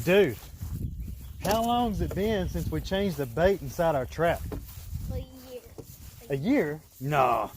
Dude, how long's it been since we changed the bait inside our trap? A year. A year? Nah,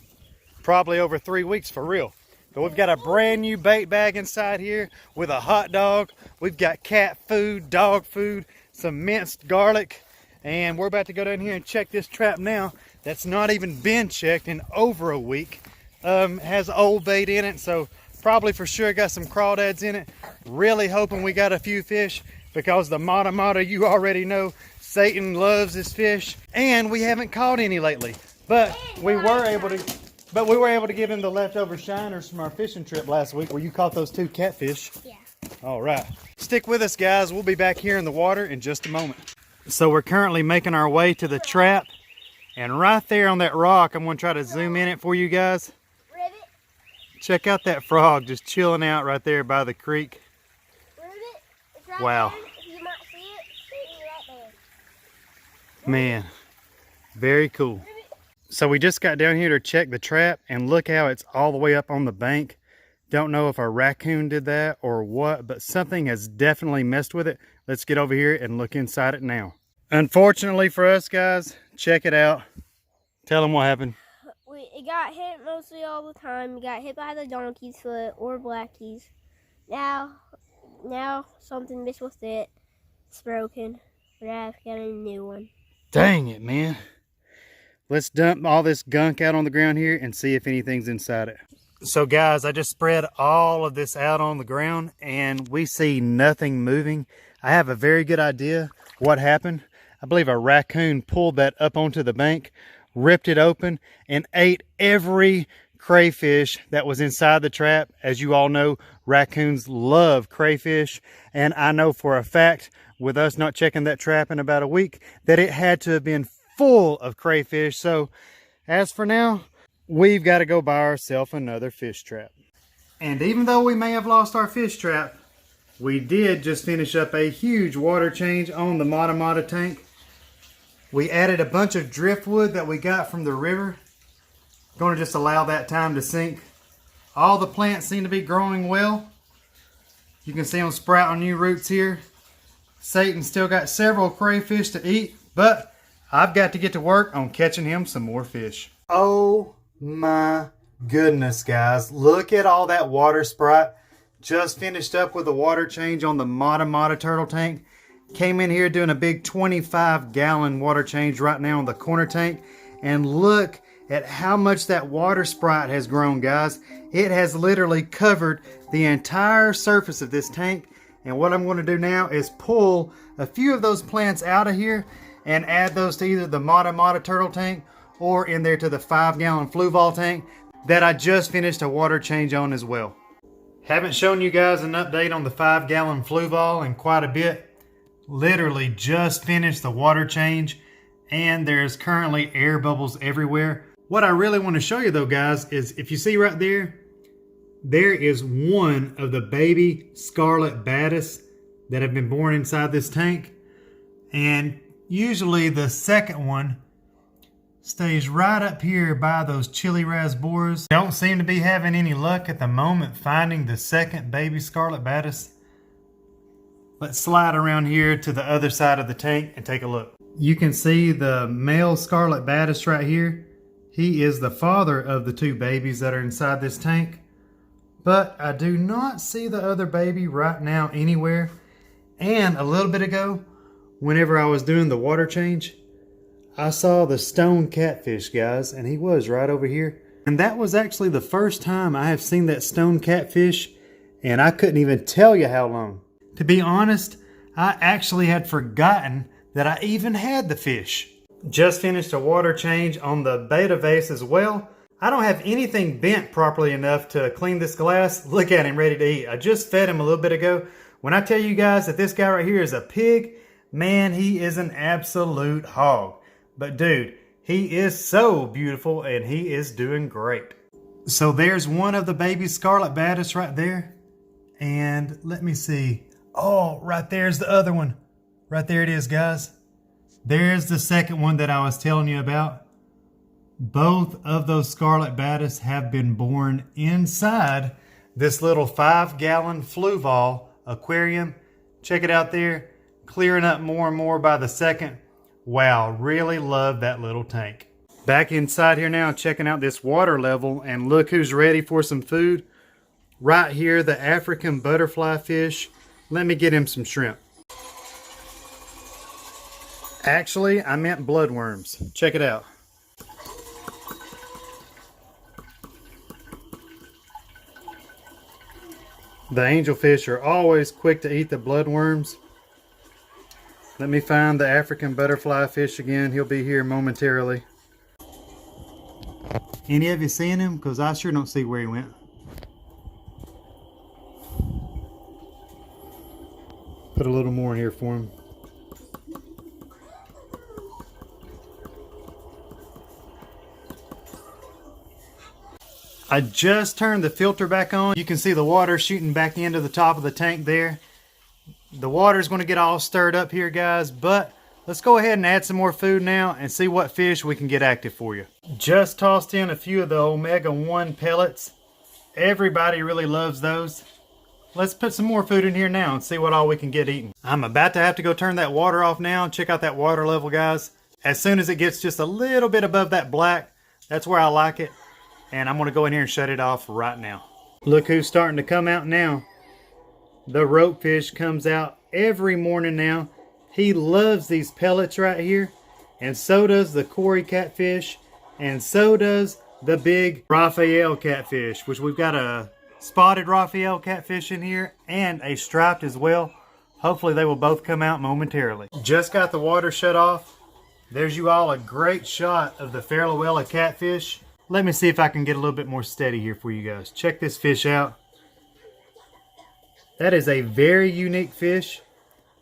probably over 3 weeks for real. But we've got a brand new bait bag inside here with a hot dog. We've got cat food, dog food, some minced garlic, and we're about to go down here and check this trap now. That's not even been checked in over a week. Has old bait in it, so probably for sure got some crawdads in it. Really hoping we got a few fish because the matamata, you already know, Satan loves his fish, and we haven't caught any lately. But we were able to give him the leftover shiners from our fishing trip last week where you caught those 2 catfish. Yeah. All right. Stick with us, guys. We'll be back here in the water in just a moment. So we're currently making our way to the trap. And right there on that rock, I'm going to try to zoom in it for you guys. Ribbit. Check out that frog just chilling out right there by the creek. Ribbit. It's right Wow. there. You might see it. See it right there. Man, very cool. So we just got down here to check the trap, and look how it's all the way up on the bank. Don't know if a raccoon did that or what, but something has definitely messed with it. Let's get over here and look inside it now. Unfortunately for us, guys, check it out. Tell them what happened. It got hit mostly all the time. It got hit by the donkey's foot or blackies. Now something messed with it. It's broken. We're gonna have to get a new one. Dang it, man. Let's dump all this gunk out on the ground here and see if anything's inside it. So guys, I just spread all of this out on the ground and we see nothing moving. I have a very good idea what happened. I believe a raccoon pulled that up onto the bank, ripped it open, and ate every crayfish that was inside the trap. As you all know, raccoons love crayfish, and I know for a fact, with us not checking that trap in about a week, that it had to have been full of crayfish. So as for now, we've got to go buy ourselves another fish trap. And even though we may have lost our fish trap, we did just finish up a huge water change on the matamata tank. We added a bunch of driftwood that we got from the river. Going to just allow that time to sink. All the plants seem to be growing well. You can see them sprouting new roots here. Satan still got several crayfish to eat, but I've got to get to work on catching him some more fish. Oh my goodness, guys. Look at all that water sprite. Just finished up with a water change on the matamata turtle tank. Came in here doing a big 25-gallon water change right now on the corner tank. And look at how much that water sprite has grown, guys. It has literally covered the entire surface of this tank. And what I'm going to do now is pull a few of those plants out of here and add those to either the matamata turtle tank or in there to the 5-gallon fluval tank that I just finished a water change on as well. Haven't shown you guys an update on the 5-gallon fluval in quite a bit. Literally just finished the water change and there's currently air bubbles everywhere. What I really want to show you though, guys, is if you see right there, there is one of the baby scarlet badis that have been born inside this tank. And usually the second one stays right up here by those cichlids boars. Don't seem to be having any luck at the moment finding the second baby scarlet badis. Let's slide around here to the other side of the tank and take a look. You can see the male scarlet badis right here. He is the father of the 2 babies that are inside this tank. But I do not see the other baby right now anywhere. And a little bit ago, whenever I was doing the water change, I saw the stone catfish, guys, and he was right over here. And that was actually the first time I have seen that stone catfish, and I couldn't even tell you how long. To be honest, I actually had forgotten that I even had the fish. Just finished a water change on the betta vase as well. I don't have anything bent properly enough to clean this glass. Look at him ready to eat. I just fed him a little bit ago. When I tell you guys that this guy right here is a pig, man, he is an absolute hog. But dude, he is so beautiful and he is doing great. So there's one of the baby scarlet badis right there. And let me see. Oh, right there's the other one. Right there it is, guys. There's the second one that I was telling you about. Both of those scarlet badis have been born inside this little 5-gallon fluval aquarium Check it out there, clearing up more and more by the second. Wow, really love that little tank. Back inside here now, checking out this water level, and look who's ready for some food. Right here, the African butterflyfish. Let me get him some shrimp. Actually, I meant bloodworms. Check it out. The angelfish are always quick to eat the bloodworms. Let me find the African butterflyfish again. He'll be here momentarily. Any of you seen him? Because I sure don't see where he went. Put a little more in here for him. I just turned the filter back on. You can see the water shooting back into the top of the tank there. The water's going to get all stirred up here, guys, but let's go ahead and add some more food now and see what fish we can get active for you. Just tossed in a few of the omega-1 pellets. Everybody really loves those. Let's put some more food in here now and see what all we can get eaten. I'm about to have to go turn that water off now. Check out that water level, guys. As soon as it gets just a little bit above that black, that's where I like it. And I'm going to go in here and shut it off right now. Look who's starting to come out now. The ropefish comes out every morning now. He loves these pellets right here. And so does the Cory catfish. And so does the big Raphael catfish, which we've got a spotted Raphael catfish in here and a striped as well. Hopefully they will both come out momentarily. Just got the water shut off. There's you all a great shot of the farlowella catfish. Let me see if I can get a little bit more steady here for you guys. Check this fish out. That is a very unique fish.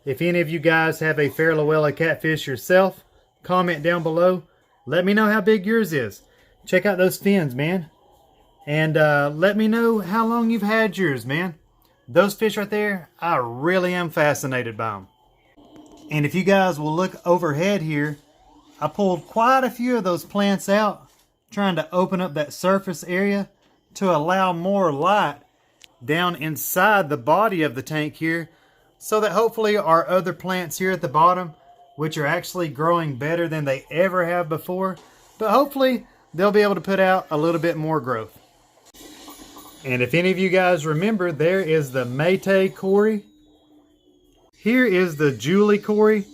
If any of you guys have a farlowella catfish yourself, comment down below. Let me know how big yours is. Check out those fins, man. And let me know how long you've had yours, man. Those fish right there, I really am fascinated by them. And if you guys will look overhead here, I pulled quite a few of those plants out, trying to open up that surface area to allow more light down inside the body of the tank here, so that hopefully our other plants here at the bottom, which are actually growing better than they ever have before, but hopefully they'll be able to put out a little bit more growth. And if any of you guys remember, there is the Mate Cory. Here is the Julie Cory.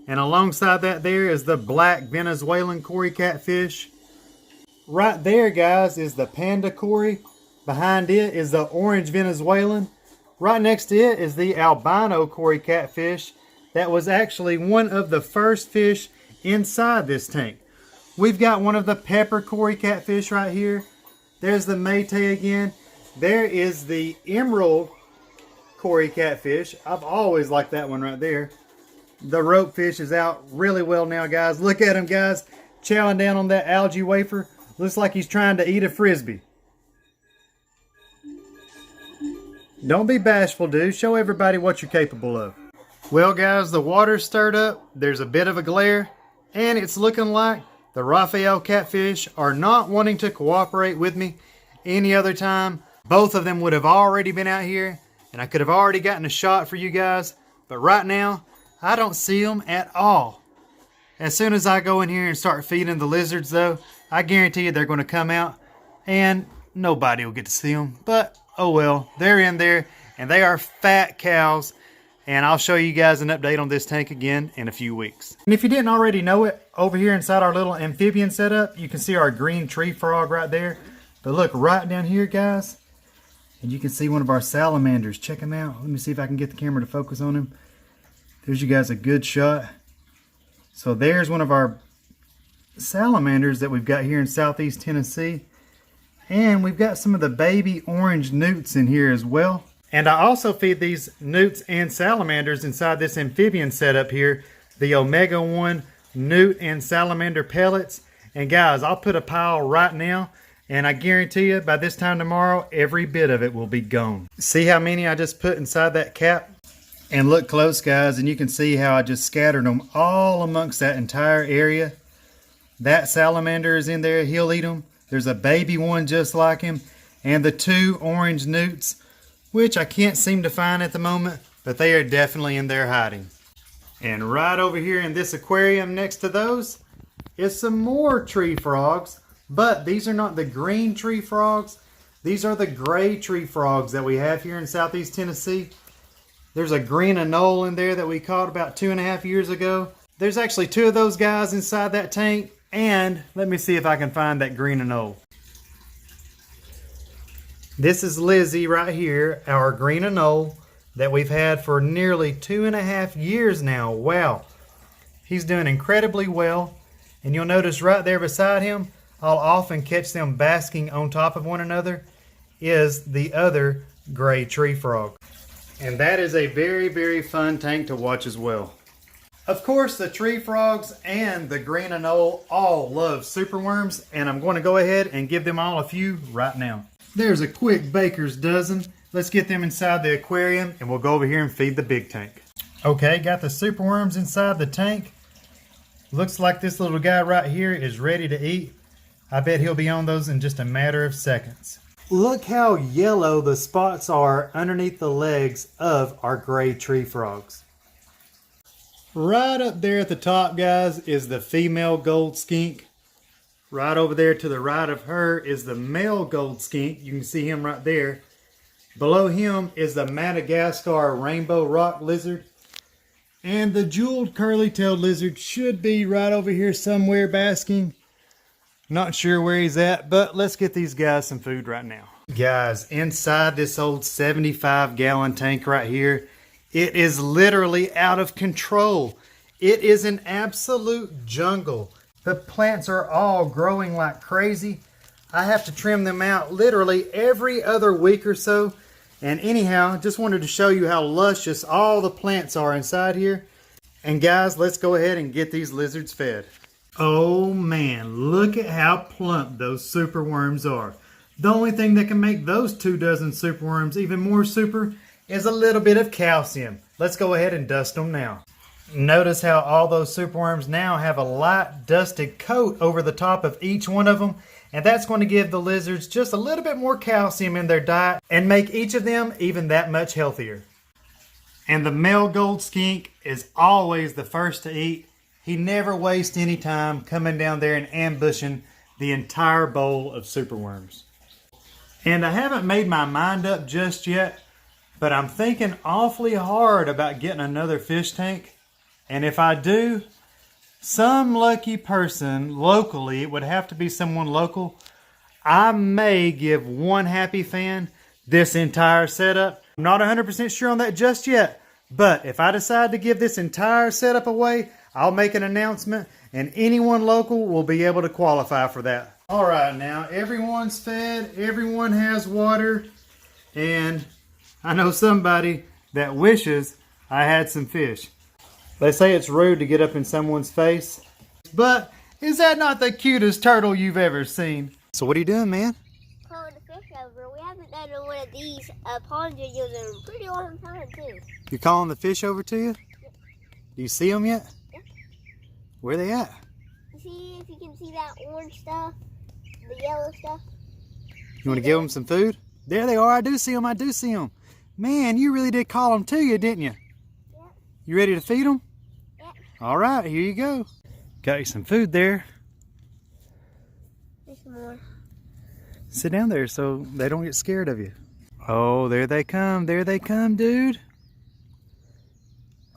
And alongside that there is the black Venezuelan Cory catfish. Right there, guys, is the Panda Cory. Behind it is the orange Venezuelan. Right next to it is the albino Cory catfish. That was actually one of the first fish inside this tank. We've got one of the pepper Cory catfish right here. There's the Mate again. There is the emerald Cory catfish. I've always liked that one right there. The ropefish is out really well now, guys. Look at him, guys. Chowing down on that algae wafer. Looks like he's trying to eat a frisbee. Don't be bashful, dude. Show everybody what you're capable of. Well, guys, the water's stirred up. There's a bit of a glare. And it's looking like the Raphael catfish are not wanting to cooperate with me. Any other time, both of them would have already been out here. And I could have already gotten a shot for you guys. But right now, I don't see them at all. As soon as I go in here and start feeding the lizards, though, I guarantee you they're going to come out and nobody will get to see them. But, oh well, they're in there and they are fat cows. And I'll show you guys an update on this tank again in a few weeks. And if you didn't already know it, over here inside our little amphibian setup, you can see our green tree frog right there. But look right down here, guys, and you can see one of our salamanders. Check him out. Let me see if I can get the camera to focus on him. There's you guys a good shot. So there's one of our salamanders that we've got here in southeast Tennessee. And we've got some of the baby orange newts in here as well. And I also feed these newts and salamanders inside this amphibian setup here, the omega-1 newt and salamander pellets. And guys, I'll put a pile right now, and I guarantee you by this time tomorrow, every bit of it will be gone. See how many I just put inside that cap? And look close, guys, and you can see how I just scattered them all amongst that entire area. That salamander is in there. He'll eat them. There's a baby one just like him. And the two orange newts, which I can't seem to find at the moment. but they are definitely in there hiding. And right over here in this aquarium next to those is some more tree frogs, but these are not the green tree frogs. These are the gray tree frogs that we have here in Southeast Tennessee. There's a green anole in there that we caught about 2.5 years ago. There's actually 2 of those guys inside that tank, and let me see if I can find that green anole. This is Lizzie right here, our green anole that we've had for nearly 2.5 years now. Wow, he's doing incredibly well. And you'll notice right there beside him, I'll often catch them basking on top of one another, is the other gray tree frog. And that is a very, very fun tank to watch as well. Of course, the tree frogs and the green anole all love superworms, and I'm going to go ahead and give them all a few right now. There's a quick baker's dozen. Let's get them inside the aquarium and we'll go over here and feed the big tank. Okay, got the superworms inside the tank. Looks like this little guy right here is ready to eat. I bet he'll be on those in just a matter of seconds. Look how yellow the spots are underneath the legs of our gray tree frogs. Right up there at the top, guys, is the female gold skink. Right over there to the right of her is the male gold skink. You can see him right there. Below him is the Madagascar rainbow rock lizard. And the jeweled curly-tailed lizard should be right over here somewhere basking. Not sure where he's at, but let's get these guys some food right now. Guys, inside this old 75-gallon tank right here, it is literally out of control. It is an absolute jungle. The plants are all growing like crazy. I have to trim them out literally every other week or so. And anyhow, just wanted to show you how luscious all the plants are inside here. And guys, let's go ahead and get these lizards fed. Oh man, look at how plump those superworms are. The only thing that can make those 2 dozen superworms even more super is a little bit of calcium. Let's go ahead and dust them now. Notice how all those superworms now have a light dusted coat over the top of each one of them, and that's going to give the lizards just a little bit more calcium in their diet and make each of them even that much healthier. And the male gold skink is always the first to eat. He never wastes any time coming down there and ambushing the entire bowl of superworms. And I haven't made my mind up just yet, but I'm thinking awfully hard about getting another fish tank. And if I do, some lucky person locally, it would have to be someone local, I may give one happy fan this entire setup. I'm not 100% sure on that just yet, but if I decide to give this entire setup away, I'll make an announcement and anyone local will be able to qualify for that. All right, now everyone's fed, everyone has water, and I know somebody that wishes I had some fish. They say it's rude to get up in someone's face, but is that not the cutest turtle you've ever seen? So what are you doing, man? Calling the fish over. We haven't done one of these pond videos in a pretty long time, too. You're calling the fish over to you? Yep. Do you see them yet? Yep. Where are they at? See if you can see that orange stuff, the yellow stuff. You want to give them some food? There they are. I do see them. I do see them. Man, you really did call them to you, didn't you? Yep. You ready to feed them? Yep. All right, here you go. Got you some food there. There's some more. Sit down there so they don't get scared of you. Oh, there they come. There they come, dude.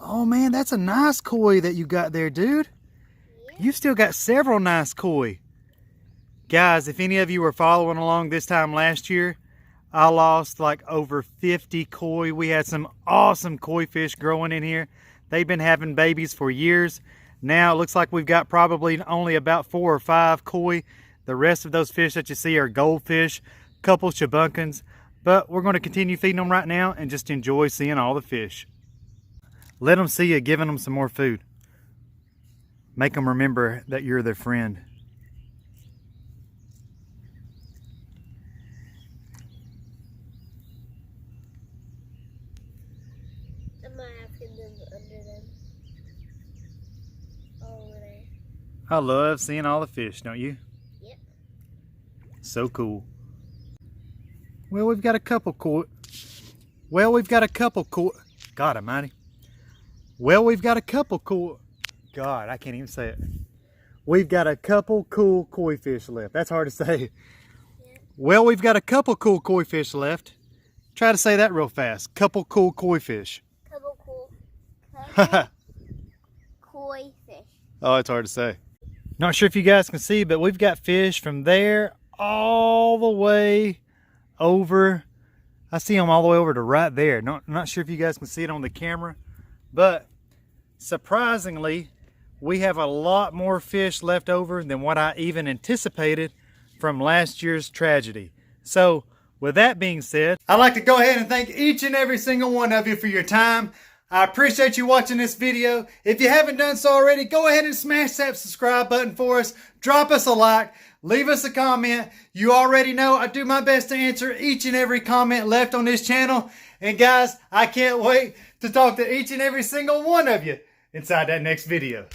Oh, man, that's a nice koi that you got there, dude. Yeah. You've still got several nice koi. Guys, if any of you were following along this time last year, I lost like over 50 koi. We had some awesome koi fish growing in here. They've been having babies for years. Now it looks like we've got probably only about 4 or 5 koi. The rest of those fish that you see are goldfish, a couple chabunkins. But we're going to continue feeding them right now and just enjoy seeing all the fish. Let them see you giving them some more food. Make them remember that you're their friend. I'm not asking them under them. Over there. I love seeing all the fish, don't you? Yep. So cool. Well, we've got a couple koi. Well, we've got a couple koi. God almighty. Well, we've got a couple cool, God, I can't even say it. We've got a couple cool koi fish left. That's hard to say. Yeah. Well, we've got a couple cool koi fish left. Try to say that real fast. Couple cool koi fish. Couple cool koi fish. Oh, it's hard to say. Not sure if you guys can see, but we've got fish from there all the way over. I see them all the way over to right there. Not sure if you guys can see it on the camera, but surprisingly, we have a lot more fish left over than what I even anticipated from last year's tragedy. So with that being said, I'd like to go ahead and thank each and every single one of you for your time. I appreciate you watching this video. If you haven't done so already, go ahead and smash that subscribe button for us. Drop us a like. Leave us a comment. You already know I do my best to answer each and every comment left on this channel. And guys, I can't wait to talk to each and every single one of you inside that next video.